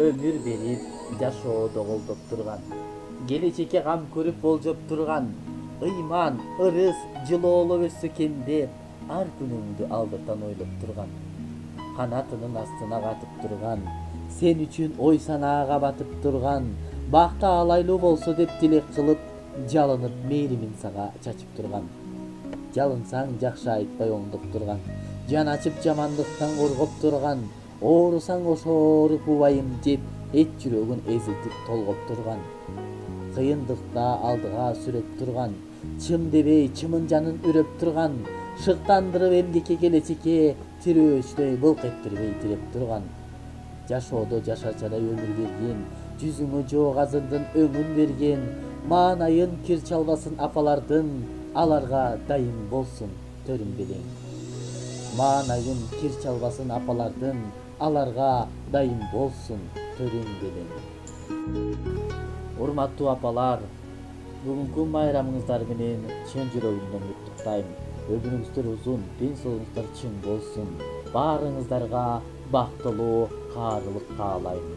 өмүр берип жашоодо колдоп турган, келечекке кам көрүп болжоп турган, ыйман, ырыс, жылоолоп өссө экен деп ар күнүңдү алдыртан ойлоп турган, канатынын астына катып турган, сен үчүн ой санаага батып турган, бакта алайлуу болсо деп тилек кылып, жалынып мээримин сага чачып турган, жалынсаң жакшы айтпай оңдоп турган, жан ачып жамандыктан коргоп турган, оорусаң ошо ооруп убайым деп эч жүрөгүн эзилтип толгоп турган, кыйындыкта алдыга сүрөп турган, чым дебей чымын жанын үрөп турган, шыктандырып эмгекке келечекке тирөөчдөй былк эттирбей тиреп турган, жашоодо жашачадай өмүр берген, жүзүңө жоок азындын өңүн берген, маанайын кир чалбасын апалардын, аларга дайым болсун төрүм белең. Маанайын кир чалбасын апалардын, аларга дайым болсун төрүм белең. Урматтуу апалар, бүгүнкү майрамыңыздар менен чын жүрөгүмдөн куттуктайм. Өмүрүңүздөр узун, ден соолугуңуздар чың болсун. Баарыңыздарга бактылуу каарылык каалайм.